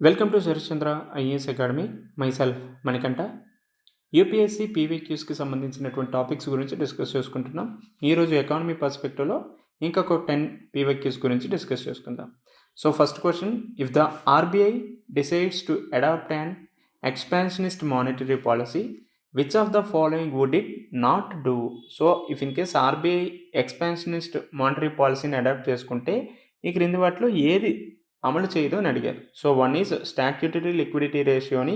Welcome to Sharatchandra IAS academy. Myself Manikanta. UPSC పీవీక్యూస్కి సంబంధించినటువంటి topics గురించి డిస్కస్ చేసుకుంటున్నాం. ఈరోజు ఎకానమీ పర్స్పెక్టివ్లో ఇంకొక 10 పీవీక్యూస్ గురించి డిస్కస్ చేసుకుందాం. So first question, if the RBI decides to adopt and expansionist monetary policy, which of the following would it not do? So if in case RBI expansionist monetary పాలసీని adopt చేసుకుంటే ఈ క్రింది వాటిలో ఏది అమలు చేయదు అని అడిగారు. So one is statutory liquidity రేషియోని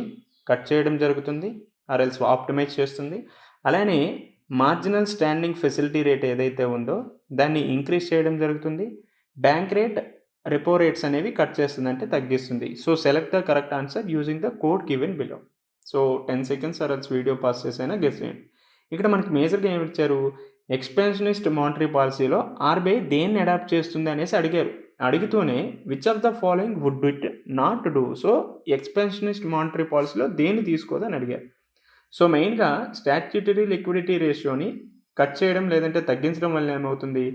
కట్ చేయడం జరుగుతుంది, ఆర్ఎల్స్ ఆప్టిమైజ్ చేస్తుంది. అలానే మార్జినల్ స్టాండింగ్ ఫెసిలిటీ రేట్ ఏదైతే ఉందో దాన్ని ఇంక్రీజ్ చేయడం జరుగుతుంది. బ్యాంక్ రేట్, రెపో రేట్స్ అనేవి కట్ చేస్తుంది, అంటే తగ్గిస్తుంది. So select the correct answer using the code given below. So 10 seconds ఆర్ఎల్స్ వీడియో పాస్ చేసైనా గెస్ చేయండి. ఇక్కడ మనకి మేజర్గా ఏమి ఇచ్చారు, ఎక్స్పాన్షనిస్ట్ మానిటరీ పాలసీలో ఆర్బీఐ దేన్ని అడాప్ట్ చేస్తుంది అనేసి అడిగారు. అడుగుతూనే which of the following would it not do? So expansionist monetary పాలసీలో దేన్ని తీసుకోదని అడిగారు. సో మెయిన్గా స్టాట్యూటరీ లిక్విడిటీ రేషియోని కట్ చేయడం లేదంటే తగ్గించడం వల్ల ఏమవుతుంది,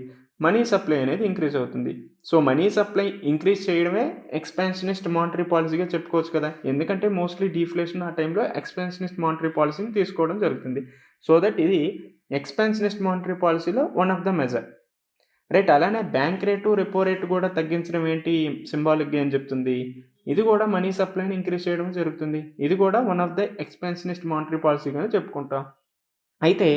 మనీ సప్లై అనేది ఇంక్రీజ్ అవుతుంది. సో మనీ సప్లై ఇంక్రీజ్ చేయడమే ఎక్స్పాన్షనిస్ట్ మానిటరీ పాలసీగా చెప్పుకోవచ్చు కదా, ఎందుకంటే మోస్ట్లీ డీఫ్లేషన్ ఆ టైంలో ఎక్స్పాన్షనిస్ట్ మానిటరీ పాలసీని తీసుకోవడం జరుగుతుంది. సో దట్ ఇది ఎక్స్పాన్షనిస్ట్ మానిటరీ పాలసీలో one of the measure, right. అలానే బ్యాంక్ రేటు, రెపో రేటు కూడా తగ్గించడం ఏంటి సింబాలిక్గా ఏం చెప్తుంది, ఇది కూడా మనీ సప్లైని ఇంక్రీజ్ చేయడం జరుగుతుంది. ఇది కూడా one of the expansionist monetary పాలసీగానే చెప్పుకుంటాం. అయితే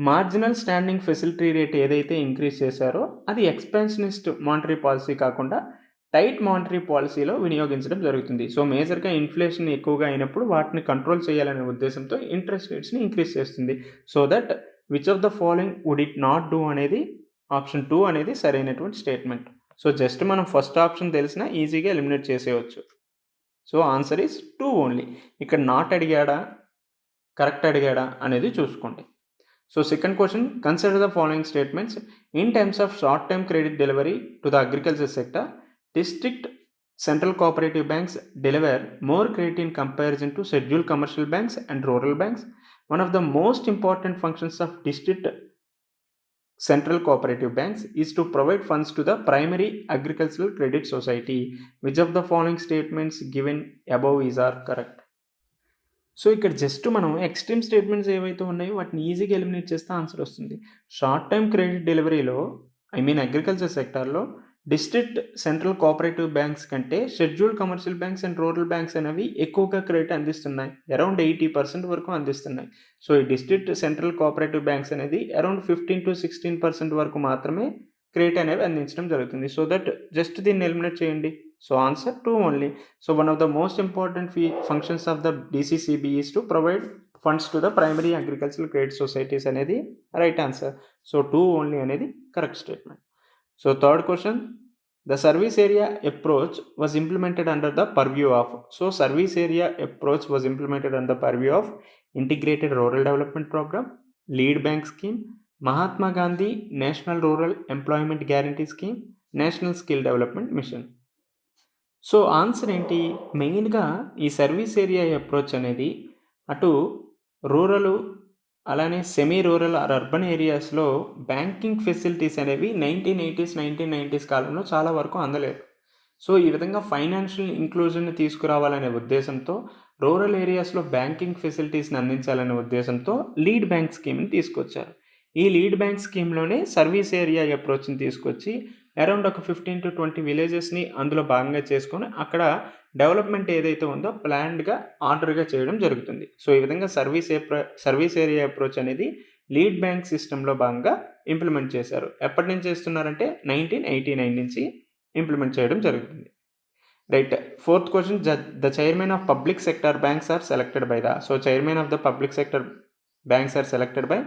మార్జినల్ స్టాండింగ్ ఫెసిలిటీ రేట్ ఏదైతే ఇంక్రీజ్ చేశారో అది ఎక్స్పాన్షనిస్ట్ మానిటరీ పాలసీ కాకుండా టైట్ మానిటరీ పాలసీలో వినియోగించడం జరుగుతుంది. సో మేజర్గా ఇన్ఫ్లేషన్ ఎక్కువగా అయినప్పుడు వాటిని కంట్రోల్ చేయాలనే ఉద్దేశంతో ఇంట్రెస్ట్ రేట్స్ని ఇంక్రీజ్ చేస్తుంది. So that which of the following would it not do అనేది ఆప్షన్ 2 అనేది సరైనటువంటి స్టేట్మెంట్. సో జస్ట్ మనం ఫస్ట్ ఆప్షన్ తెలిసినా ఈజీగా ఎలిమినేట్ చేసేయచ్చు. So answer is 2 only. ఇక్కడ నాట్ అడిగాడా, కరెక్ట్ అడిగాడా అనేది చూసుకోండి. So second question, consider the following statements in terms of short term credit delivery to the agriculture sector. District central cooperative banks deliver more credit in comparison to scheduled commercial banks and rural banks. One of the most important functions of district central cooperative banks is to provide funds to the primary agricultural credit society. Which of the following statements given above is are correct? So ఇక్కడ just మనం extreme statements ఏవైతే ఉన్నాయో వాటిని ఈజీగా eliminate చేస్తే answer వస్తుంది. Short time credit డెలివరీలో agriculture సెక్టార్లో district central cooperative banks కంటే scheduled commercial banks and rural banks అనేవి ఎక్కువగా క్రెడిట్ అందిస్తున్నాయి, అరౌండ్ 80% వరకు అందిస్తున్నాయి. సో ఈ డిస్ట్రిక్ట్ సెంట్రల్ కోఆపరేటివ్ బ్యాంక్స్ అనేది అరౌండ్ 15 to 16% వరకు మాత్రమే క్రెడిట్ అనేవి అందించడం జరుగుతుంది. సో దట్ జస్ట్ దీన్ని ఎలిమినేట్ చేయండి. So answer 2 only. So one of the most important functions of the DCCB is to provide funds to the primary agricultural credit societies అనేది right answer. So 2 only అనేది correct statement. So third question, the service area approach was implemented under the purview of. So service area approach was implemented under the purview of Integrated Rural Development Program, Lead Bank Scheme, Mahatma Gandhi National Rural Employment Guarantee Scheme, National Skill Development Mission. So answer ఏంటి, మెయిన్గా ఈ service area approach అనేది అటు rural అలానే semi rural are urban ఏరియాస్లో banking facilities అనేవి 1980s 1990s కాలంలో చాలా వరకు అందలేదు. సో ఈ విధంగా ఫైనాన్షియల్ ఇంక్లూజన్ని తీసుకురావాలనే ఉద్దేశంతో రూరల్ ఏరియాస్లో బ్యాంకింగ్ ఫెసిలిటీస్ని అందించాలనే ఉద్దేశంతో లీడ్ బ్యాంక్ స్కీమ్ని తీసుకొచ్చారు. ఈ లీడ్ బ్యాంక్ స్కీమ్లోనే సర్వీస్ ఏరియా అప్రోచ్ని తీసుకొచ్చి అరౌండ్ ఒక 15 to 20 విలేజెస్ని అందులో భాగంగా చేసుకొని అక్కడ డెవలప్మెంట్ ఏదైతే ఉందో ప్లాన్డ్గా ఆర్డర్గా చేయడం జరుగుతుంది. సో ఈ విధంగా సర్వీస్ ఏరియా అప్రోచ్ అనేది లీడ్ బ్యాంక్ సిస్టంలో భాగంగా ఇంప్లిమెంట్ చేశారు. ఎప్పటి నుంచి చేస్తున్నారంటే 1989 నుంచి ఇంప్లిమెంట్ చేయడం జరుగుతుంది. Right. Fourth question, the chairman of public sector banks are selected by the. So chairman of the public sector banks are selected by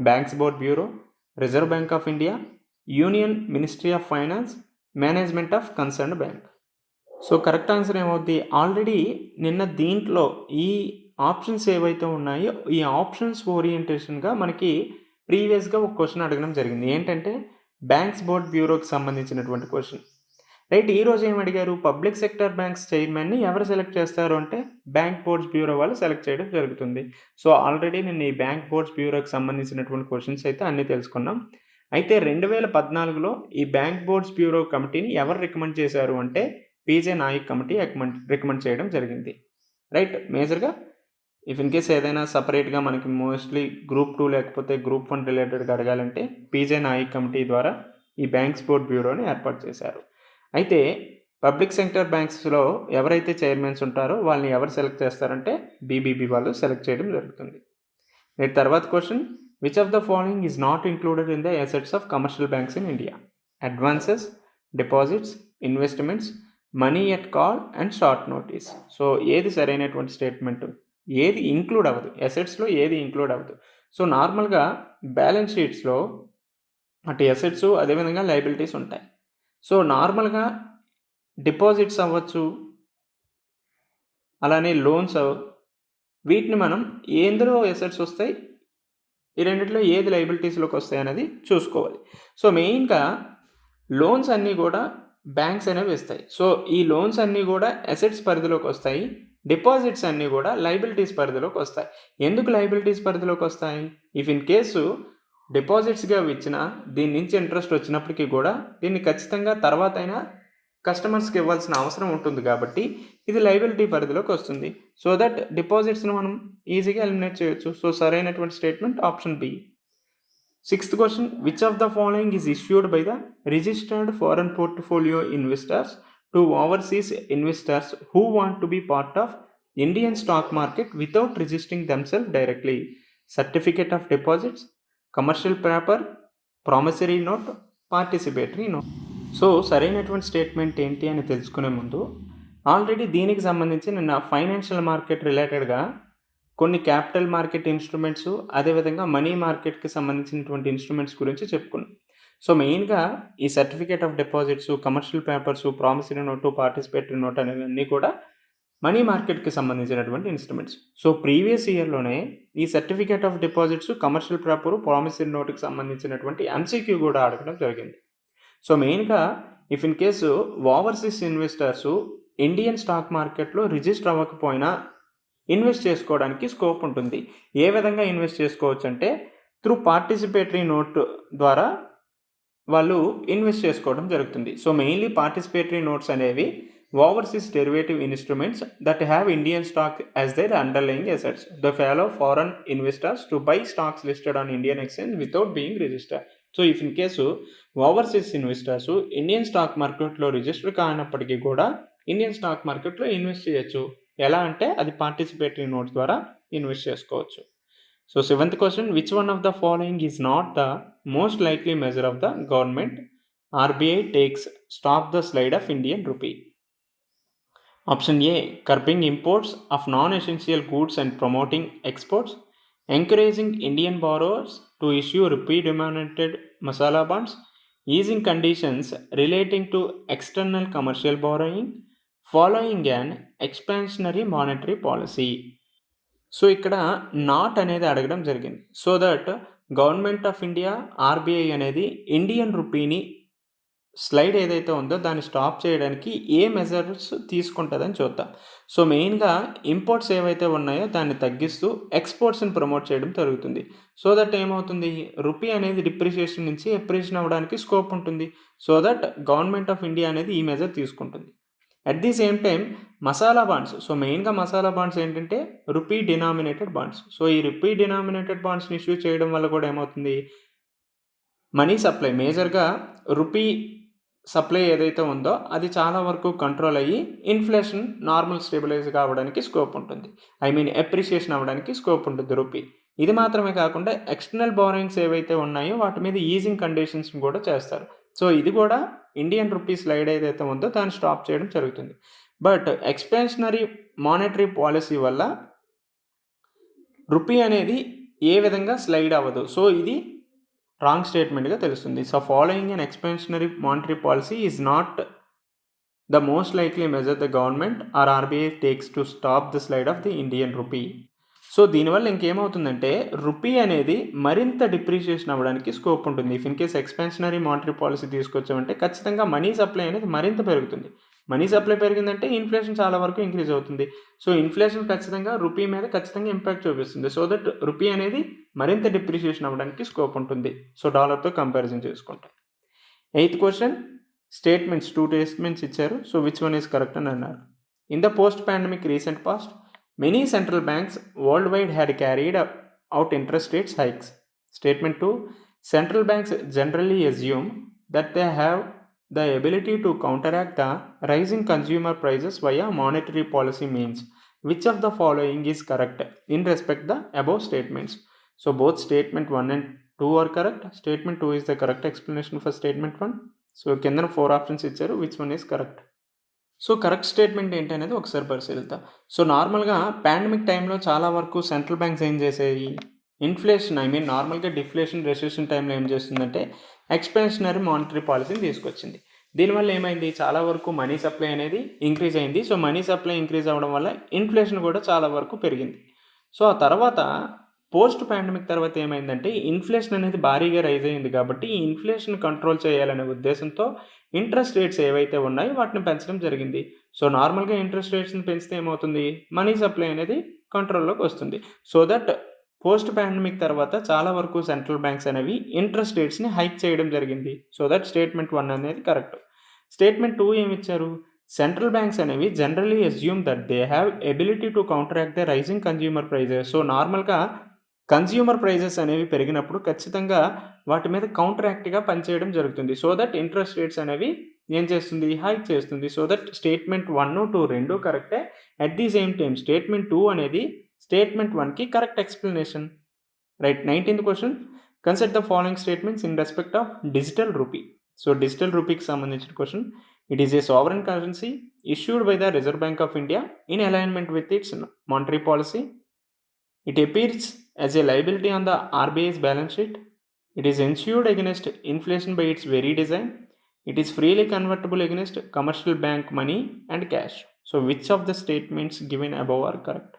banks board bureau, reserve bank of India, union ministry of finance, management of concerned bank. So correct answer ఏమవుద్ది, already నిన్న దీంట్లో ఈ options ఏవైతే ఉన్నాయో ఈ options ఓరియంటేషన్గా మనకి ప్రీవియస్గా ఒక క్వశ్చన్ అడగడం జరిగింది. ఏంటంటే బ్యాంక్స్ బోర్డ్ బ్యూరోకి సంబంధించినటువంటి క్వశ్చన్, రైట్. ఈరోజు ఏం అడిగారు, పబ్లిక్ సెక్టర్ బ్యాంక్స్ చైర్మన్ని ఎవరు సెలెక్ట్ చేస్తారు అంటే బ్యాంక్ బోర్డ్స్ బ్యూరో వాళ్ళు సెలెక్ట్ చేయడం జరుగుతుంది. సో ఆల్రెడీ నేను ఈ బ్యాంక్ బోర్డ్స్ బ్యూరోకి సంబంధించినటువంటి క్వశ్చన్స్ అయితే అన్నీ తెలుసుకున్నాం. అయితే 2014లో ఈ బ్యాంక్ బోర్డ్స్ బ్యూరో కమిటీని ఎవరు రికమెండ్ చేశారు అంటే పీజే నాయక్ కమిటీ రికమెండ్ చేయడం జరిగింది. రైట్. మేజర్గా ఇఫ్ ఇన్ కేస్ ఏదైనా సపరేట్గా మనకి మోస్ట్లీ గ్రూప్ 2 లేకపోతే గ్రూప్ 1 రిలేటెడ్గా అడగాలంటే పీజే నాయక్ కమిటీ ద్వారా ఈ బ్యాంక్స్ బోర్డ్ బ్యూరోని ఏర్పాటు చేశారు. అయితే పబ్లిక్ సెక్టర్ బ్యాంక్స్లో ఎవరైతే చైర్మన్స్ ఉంటారో వాళ్ళని ఎవరు సెలెక్ట్ చేస్తారంటే బీబీబీ వాళ్ళు సెలెక్ట్ చేయడం జరుగుతుంది. రైట్. తర్వాత question, which of the following is not included in the assets of commercial banks in India? Advances, deposits, investments, money at call and short notice. So ఏది సరైనటువంటి స్టేట్మెంట్? ఏది include అవ్వదు, అసెట్స్లో ఏది ఇంక్లూడ్ అవ్వదు. సో నార్మల్గా balance షీట్స్లో అటు assets అదేవిధంగా లయబిలిటీస్ ఉంటాయి. సో నార్మల్గా డిపాజిట్స్ అవ్వచ్చు, అలానే లోన్స్ వీటిని మనం ఎందులో అసెట్స్ వస్తాయి, ఈ రెండిట్లో ఏది లయబిలిటీస్లోకి వస్తాయి అనేది చూసుకోవాలి. సో మెయిన్గా లోన్స్ అన్నీ కూడా బ్యాంక్స్ అనేవి ఇస్తాయి. సో ఈ లోన్స్ అన్నీ కూడా అసెట్స్ పరిధిలోకి వస్తాయి. డిపాజిట్స్ అన్నీ కూడా లయబిలిటీస్ పరిధిలోకి వస్తాయి. ఎందుకు లయబిలిటీస్ పరిధిలోకి వస్తాయి? ఇఫ్ ఇన్ కేసు డిపాజిట్స్గా ఇచ్చిన దీని నుంచి ఇంట్రెస్ట్ వచ్చినప్పటికీ కూడా దీన్ని ఖచ్చితంగా తర్వాత అయినా కస్టమర్స్కి ఇవ్వాల్సిన అవసరం ఉంటుంది కాబట్టి ఇది లయబిలిటీ పరిధిలోకి వస్తుంది. సో దట్ డిపాజిట్స్ని మనం ఈజీగా ఎలిమినేట్ చేయొచ్చు. సో సరైనటువంటి statement option B. 6th question, which of the following is issued by the registered foreign portfolio investors to overseas investors who want to be part of Indian stock market without registering themself directly? Certificate of deposits, commercial paper, promissory note, participatory note. So సరైనటువంటి statement ఏంటి అని తెలుసుకునే ముందు already దీనికి సంబంధించి నిన్న financial market రిలేటెడ్గా కొన్ని క్యాపిటల్ మార్కెట్ ఇన్స్ట్రుమెంట్స్ అదేవిధంగా మనీ మార్కెట్కి సంబంధించినటువంటి ఇన్స్ట్రుమెంట్స్ గురించి చెప్పుకున్నాం. సో మెయిన్గా ఈ certificate of deposits, commercial papers, promissory note, participatory note అనేవన్నీ కూడా మనీ మార్కెట్కి సంబంధించినటువంటి ఇన్స్ట్రుమెంట్స్. సో ప్రీవియస్ ఇయర్లోనే ఈ certificate of deposits, commercial paper, promissory నోటుకి సంబంధించినటువంటి ఎంసీక్యూ కూడా అడగడం జరిగింది. సో మెయిన్గా if in case overseas investors Indian stock మార్కెట్లో రిజిస్టర్ అవ్వకపోయినా ఇన్వెస్ట్ చేసుకోవడానికి స్కోప్ ఉంటుంది. ఏ విధంగా ఇన్వెస్ట్ చేసుకోవచ్చు అంటే త్రూ పార్టిసిపేటరీ నోట్ ద్వారా వాళ్ళు ఇన్వెస్ట్ చేసుకోవడం జరుగుతుంది. సో మెయిన్లీ పార్టిసిపేటరీ నోట్స్ అనేవి overseas derivative instruments that have Indian stock as their underlying assets. The follow foreign investors to buy stocks listed on Indian exchange without being registered. So if in case overseas investors Indian stock మార్కెట్లో register కానప్పటికీ కూడా Indian stock మార్కెట్లో invest చేయొచ్చు. ఎలా అంటే అది participatory note ద్వారా invest చేసుకోవచ్చు. So 7th question, which one of the following is not the most likely measure of the government RBI takes stop the slide of Indian rupee? Option A, curbing imports of non essential goods and promoting exports, encouraging Indian borrowers to issue rupee denominated masala bonds, easing conditions relating to external commercial borrowing, following an expansionary monetary policy. So ఇక్కడ not అనేది అడగడం జరిగింది. So that government of India RBI అనేది Indian రూపీని slide ఏదైతే ఉందో దాన్ని stop చేయడానికి ఏ measures తీసుకుంటుందని చూద్దాం. సో మెయిన్గా ఇంపోర్ట్స్ ఏవైతే ఉన్నాయో దాన్ని తగ్గిస్తూ ఎక్స్పోర్ట్స్ని ప్రమోట్ చేయడం జరుగుతుంది. సో దట్ ఏమవుతుంది, రూపీ అనేది డిప్రిషియేషన్ నుంచి ఎప్రిషియేషన్ అవ్వడానికి స్కోప్ ఉంటుంది. So that government of India అనేది ఈ మెజర్ తీసుకుంటుంది. At the same time masala bonds, so మెయిన్గా మసాలా బాండ్స్ ఏంటంటే రూపీ డినామినేటెడ్ బాండ్స్. సో ఈ రూపీ డినామినేటెడ్ బాండ్స్ని ఇష్యూ చేయడం వల్ల కూడా ఏమవుతుంది, మనీ సప్లై మేజర్గా రూపీ సప్లై ఏదైతే ఉందో అది చాలా వరకు కంట్రోల్ అయ్యి ఇన్ఫ్లేషన్ నార్మల్ స్టెబిలైజ్ కావడానికి స్కోప్ ఉంటుంది. ఎప్రిషియేషన్ అవ్వడానికి స్కోప్ ఉంటుంది రూపీ. ఇది మాత్రమే కాకుండా ఎక్స్టర్నల్ బారోయింగ్స్ ఏవైతే ఉన్నాయో వాటి మీద ఈజింగ్ కండిషన్స్ కూడా చేస్తారు. సో ఇది కూడా ఇండియన్ రూపీ స్లైడ్ ఏదైతే ఉందో దాన్ని స్టాప్ చేయడం జరుగుతుంది. బట్ ఎక్స్పాన్షనరీ మానిటరీ పాలసీ వల్ల రూపీ అనేది ఏ విధంగా స్లైడ్ అవ్వదు. సో ఇది రాంగ్ స్టేట్మెంట్గా తెలుస్తుంది. So following an expansionary monetary policy is not the most likely measure the government or RBI takes to stop the slide of the Indian rupee. So దీనివల్ల ఇంకేమవుతుందంటే rupee అనేది మరింత డిప్రిషియేషన్ అవ్వడానికి scope ఉంటుంది. If in case expansionary monetary policy తీసుకొచ్చామంటే ఖచ్చితంగా money supply అనేది మరింత పెరుగుతుంది. మనీ సప్లై పెరిగిందంటే ఇన్ఫ్లేషన్ చాలా వరకు ఇంక్రీజ్ అవుతుంది. సో ఇన్ఫ్లేషన్ ఖచ్చితంగా రూపీ మీద ఖచ్చితంగా ఇంపాక్ట్ చూపిస్తుంది. సో దట్ రూపీ అనేది మరింత డిప్రిషియేషన్ అవ్వడానికి స్కోప్ ఉంటుంది. సో డాలర్తో కంపారిజన్ చేసుకుంటే. 8th క్వశ్చన్, స్టేట్మెంట్స్ 2 స్టేట్మెంట్స్ ఇచ్చారు. So which one is correct అని అన్నారు. In the post pandemic recent past many central banks world wide had carried out interest rates hikes. Statement 2 central banks generally assume that they have the ability to counteract the rising consumer prices via monetary policy means. Which of the following is correct in respect the above statements? So both statement 1 and 2 are correct. Statement 2 is the correct explanation for statement 1. So కింద 4 options ఇచ్చారు. Which one is correct? So correct statement ఏంటి అనేది ఒకసారి పరిశీలిద్దాం. So నార్మల్గా pandemic టైంలో చాలా వరకు సెంట్రల్ బ్యాంక్స్ ఏం చేసాయి, ఇన్ఫ్లేషన్ నార్మల్గా డిఫ్లేషన్ రెసెషన్ టైంలో ఏం చేస్తుందంటే ఎక్స్పాన్షనరీ మానిటరీ పాలసీని తీసుకొచ్చింది. దీనివల్ల ఏమైంది, చాలా వరకు మనీ సప్లై అనేది ఇంక్రీజ్ అయింది. సో మనీ సప్లై ఇంక్రీజ్ అవ్వడం వల్ల ఇన్ఫ్లేషన్ కూడా చాలా వరకు పెరిగింది. సో ఆ తర్వాత పోస్ట్ పాండమిక్ తర్వాత ఏమైందంటే ఇన్ఫ్లేషన్ అనేది భారీగా రైజ్ అయింది. కాబట్టి ఈ ఇన్ఫ్లేషన్ కంట్రోల్ చేయాలనే ఉద్దేశంతో ఇంట్రెస్ట్ రేట్స్ ఏవైతే ఉన్నాయో వాటిని పెంచడం జరిగింది. సో నార్మల్గా ఇంట్రెస్ట్ రేట్స్ని పెంచితే ఏమవుతుంది, మనీ సప్లై అనేది కంట్రోల్లోకి వస్తుంది. సో దట్ పోస్ట్ పాండమిక్ తర్వాత చాలా వరకు సెంట్రల్ బ్యాంక్స్ అనేవి ఇంట్రెస్ట్ రేట్స్ని హైక్ చేయడం జరిగింది. సో దట్ స్టేట్మెంట్ 1 అనేది కరెక్ట్. స్టేట్మెంట్ 2 ఏమిచ్చారు, సెంట్రల్ బ్యాంక్స్ అనేవి generally assume that they have ability to counteract the rising consumer prices. So నార్మల్గా కన్జ్యూమర్ ప్రైజెస్ అనేవి పెరిగినప్పుడు ఖచ్చితంగా వాటి మీద కౌంటరాక్ట్గా పనిచేయడం జరుగుతుంది. సో దట్ ఇంట్రెస్ట్ రేట్స్ అనేవి ఏం చేస్తుంది, హైక్ చేస్తుంది. సో దట్ స్టేట్మెంట్ 1, 2 రెండు కరెక్టే. At the same time statement 2 అనేది స్టేట్మెంట్ 1కి correct explanation. Right. 19th question, consider the following statements in respect of digital rupee. So digital రూపీకి సంబంధించిన question. It is a sovereign currency issued by the Reserve bank of India in alignment with its monetary policy. It appears as a liability on the RBI's balance sheet. It is insured against inflation by its very design. It is freely convertible against commercial bank money and cash. So which of the statements given above are correct?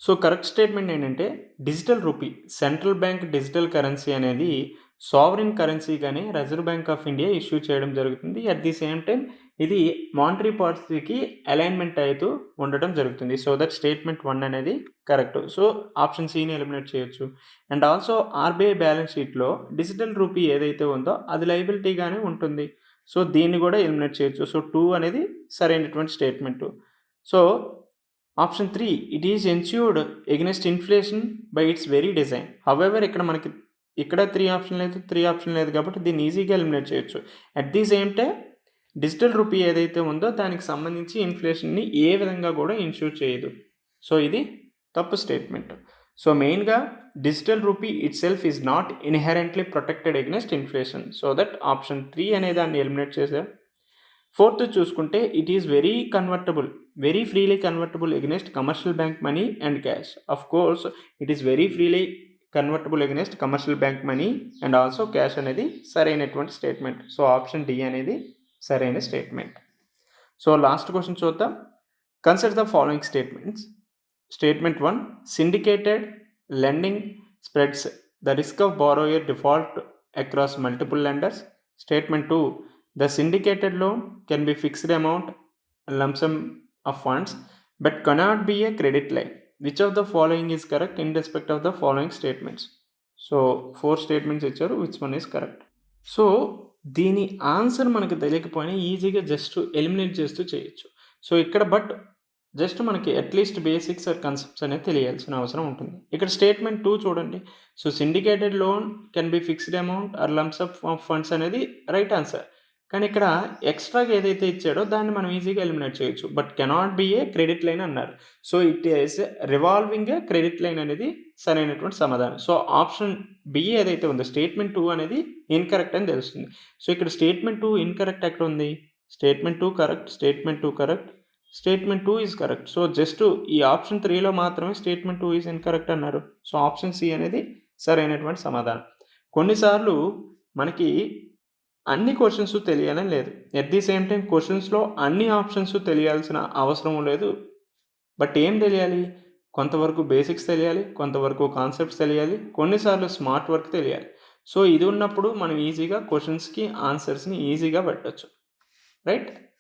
So correct statement ఏంటంటే digital rupee, central bank digital currency అనేది sovereign కరెన్సీగానే Reserve bank of India issue చేయడం జరుగుతుంది. At the same time ఇది monetary పాలసీకి alignment అవుతూ ఉండటం జరుగుతుంది. సో దట్ స్టేట్మెంట్ 1 అనేది కరెక్ట్. సో ఆప్షన్ సిని ఎలిమినేట్ చేయొచ్చు. అండ్ ఆల్సో ఆర్బీఐ బ్యాలెన్స్ షీట్లో డిజిటల్ రూపీ ఏదైతే ఉందో అది లైబిలిటీగానే ఉంటుంది. సో దీన్ని కూడా ఎలిమినేట్ చేయొచ్చు. సో 2 అనేది సరైనటువంటి statement. So option 3, it is ensured against inflation by it's very design. However ఇక్కడ 3 ఆప్షన్ లేదు కాబట్టి దీన్ని ఈజీగా ఎలిమినేట్ చేయొచ్చు. At the same time digital rupee ఏదైతే ఉందో దానికి సంబంధించి ఇన్ఫ్లేషన్ని ఏ విధంగా కూడా ఇన్ష్యూర్ చేయదు. సో ఇది తప్పు స్టేట్మెంట్. సో మెయిన్గా digital rupee it self is not inherently protected against inflation. So that option 3 అనే దాన్ని ఎలిమినేట్ చేశారు. 4th చూసుకుంటే it is very freely convertible against commercial bank money and cash. Of course it is very freely convertible against commercial bank money and also cash అనేది సరైనటువంటి statement. So option D అనేది సరైన statement. So last question చూద్దాం. Consider the following statements. Statement 1, syndicated lending spreads the risk of borrower default across multiple lenders. Statement 2, the syndicated loan can be fixed amount lump sum of funds but cannot be a credit line. Which of the following is correct in respect of the following statements? So 4 statements ఇచ్చారు. which one is correct? So దీని answer మనకు తెలియకపోయినా ఈజీగా just eliminate చేస్తూ చేయొచ్చు. So ఇక్కడ but just మనకి at least basics are concepts అనేది తెలియాల్సిన అవసరం ఉంటుంది. ఇక్కడ స్టేట్మెంట్ 2 చూడండి. So syndicated loan can be fixed amount are lumps of funds అనేది రైట్ ఆన్సర్. కానీ ఇక్కడ ఎక్స్ట్రాగా ఏదైతే ఇచ్చాడో దాన్ని మనం ఈజీగా ఎలిమినేట్ చేయొచ్చు. But cannot be a credit line అన్నారు. So it is revolving a credit line అనేది సరైనటువంటి సమాధానం. సో ఆప్షన్ బి ఏదైతే ఉందో స్టేట్మెంట్ 2 అనేది ఇన్కరెక్ట్ అని తెలుస్తుంది. సో ఇక్కడ స్టేట్మెంట్ 2 ఇన్కరెక్ట్ ఎక్కడ ఉంది, statement 2 correct, statement 2 correct, statement 2 is correct. So just ఈ ఆప్షన్ 3లో మాత్రమే స్టేట్మెంట్ 2 ఈజ్ ఇన్కరెక్ట్ అన్నారు. సో ఆప్షన్ సి అనేది సరైనటువంటి సమాధానం. కొన్నిసార్లు మనకి అన్ని క్వశ్చన్స్ తెలియాలని లేదు. ఎట్ ది సేమ్ టైం క్వశ్చన్స్లో అన్ని ఆప్షన్స్ తెలియాల్సిన అవసరం లేదు. బట్ ఏం తెలియాలి, కొంతవరకు బేసిక్స్ తెలియాలి, కొంతవరకు కాన్సెప్ట్స్ తెలియాలి, కొన్నిసార్లు స్మార్ట్ వర్క్ తెలియాలి. సో ఇది ఉన్నప్పుడు మనం ఈజీగా క్వశ్చన్స్కి ఆన్సర్స్ని ఈజీగా పెట్టచ్చు. రైట్.